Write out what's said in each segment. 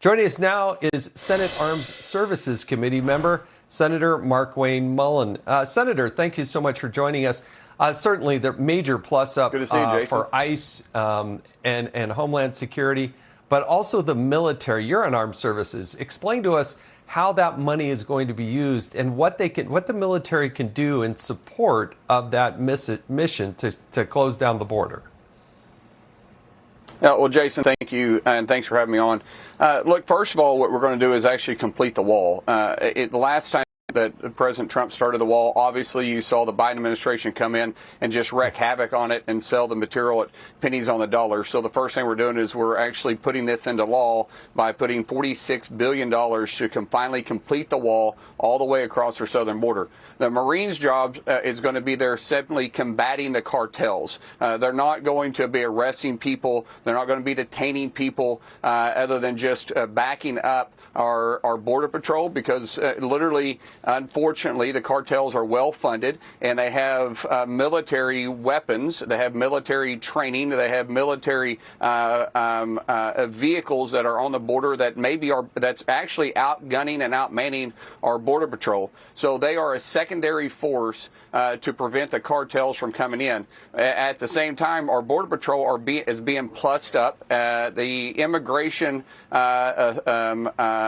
Joining us now is Senate Armed Services Committee member, Senator Markwayne Mullin. Senator, thank you so much for joining us. Certainly the major plus up Good to see you, Jason. For ICE and Homeland Security, but also the military. You're on Armed Services. Explain to us how that money is going to be used and what the military can do in support of that mission to close down the border. Yeah, well, Jason, thank you, and thanks for having me on. Look, first of all, what we're going to do is actually complete the wall. The last time that President Trump started the wall, obviously you saw the Biden administration come in and just wreak havoc on it and sell the material at pennies on the dollar. So the first thing we're doing is we're actually putting this into law by putting $46 billion to finally complete the wall all the way across our southern border. The Marines' job is going to be there simply combating the cartels. They're not going to be arresting people. They're not going to be detaining people other than just backing up our Border Patrol, because literally, unfortunately, the cartels are well funded and they have military weapons, they have military training, they have military vehicles that are on the border that that's actually outgunning and outmanning our Border Patrol. So they are a secondary force to prevent the cartels from coming in. At the same time, our Border Patrol is being plussed up. The immigration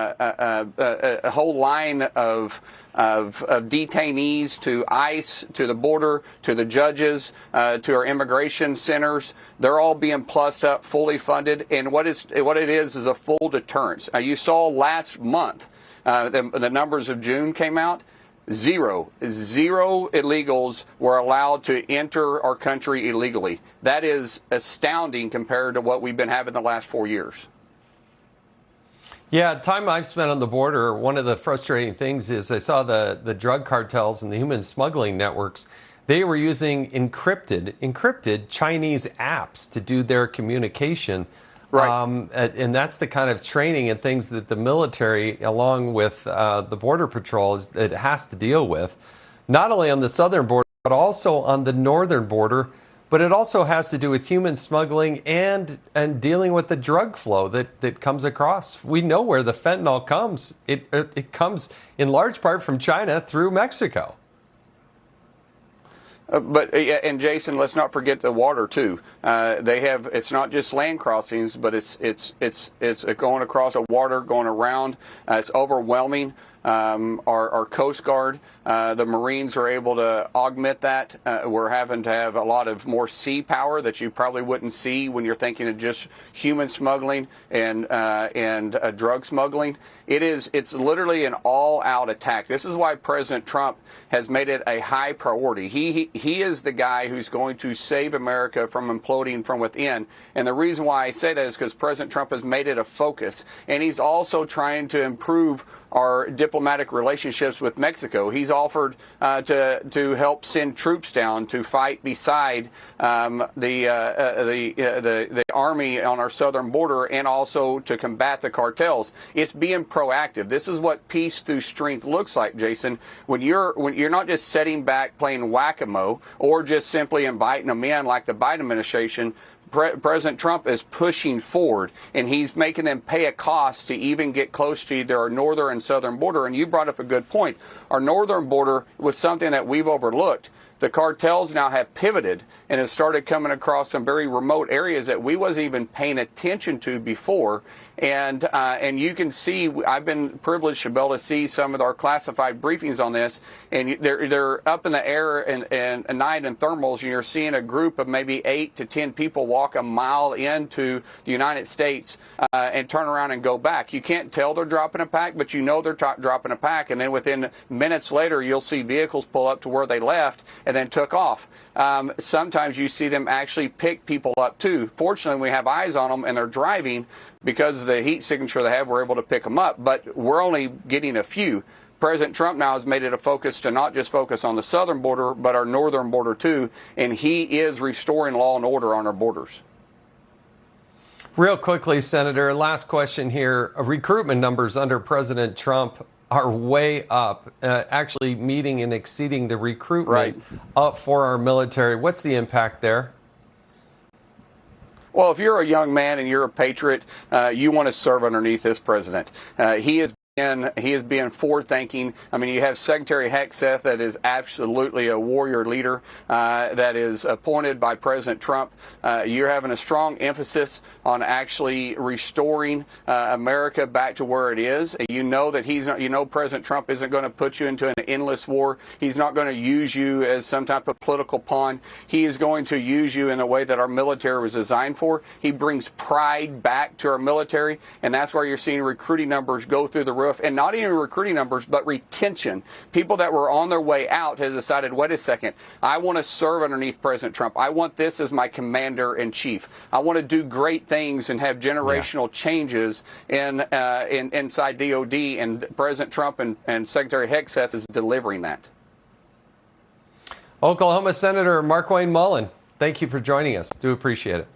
a whole line of detainees to ICE, to the border, to the judges, to our immigration centers. They're all being plussed up, fully funded, and what it is a full deterrence. You saw last month, the numbers of June came out. Zero illegals were allowed to enter our country illegally. That is astounding compared to what we've been having the last 4 years. Yeah, time I've spent on the border, one of the frustrating things is I saw the drug cartels and the human smuggling networks. They were using encrypted Chinese apps to do their communication. Right. And that's the kind of training and things that the military, along with the Border Patrol, it has to deal with, not only on the southern border, but also on the northern border. But it also has to do with human smuggling and dealing with the drug flow that comes across. We know where the fentanyl comes. It comes in large part from China through Mexico. And Jason, let's not forget the water too. It's not just land crossings, but it's going across a water, going around. It's overwhelming. Our Coast Guard, the Marines are able to augment that. We're having to have a lot of more sea power that you probably wouldn't see when you're thinking of just human smuggling and drug smuggling. It's literally an all-out attack. This is why President Trump has made it a high priority. He is the guy who's going to save America from imploding from within. And the reason why I say that is because President Trump has made it a focus, and he's also trying to improve our diplomatic relationships with Mexico. He's offered to help send troops down to fight beside the army on our southern border, and also to combat the cartels. It's being proactive. This is what peace through strength looks like, Jason. When you're not just sitting back playing whack-a-mole or just simply inviting them in like the Biden administration. President Trump is pushing forward, and he's making them pay a cost to even get close to either our northern and southern border. And you brought up a good point. Our northern border was something that we've overlooked. The cartels now have pivoted and have started coming across some very remote areas that we wasn't even paying attention to before. And you can see, I've been privileged to be able to see some of our classified briefings on this, and they're up in the air and at night in thermals, and you're seeing a group of maybe 8 to 10 people walk a mile into the United States and turn around and go back. You can't tell they're dropping a pack, but you know they're dropping a pack, and then within minutes later, you'll see vehicles pull up to where they left and then took off. Sometimes you see them actually pick people up too. Fortunately, we have eyes on them and they're driving because of the heat signature they have. We're able to pick them up, but we're only getting a few. President Trump now has made it a focus to not just focus on the southern border, but our northern border too, and he is restoring law and order on our borders. Real quickly, Senator, last question here. Recruitment numbers under President Trump are way up, actually meeting and exceeding the recruitment up for our military. What's the impact there? Well, if you're a young man and you're a patriot, you want to serve underneath this president. He is being forward-thinking. I mean, you have Secretary Hegseth that is absolutely a warrior leader that is appointed by President Trump. You're having a strong emphasis on actually restoring America back to where it is. You know that President Trump isn't going to put you into an endless war. He's not going to use you as some type of political pawn. He is going to use you in a way that our military was designed for. He brings pride back to our military, and that's why you're seeing recruiting numbers go through the roof. And not even recruiting numbers, but retention. People that were on their way out has decided, wait a second, I want to serve underneath President Trump. I want this as my commander-in-chief. I want to do great things and have generational changes inside DOD, and President Trump and Secretary Hegseth is delivering that. Oklahoma Senator Markwayne Mullin, thank you for joining us. Do appreciate it.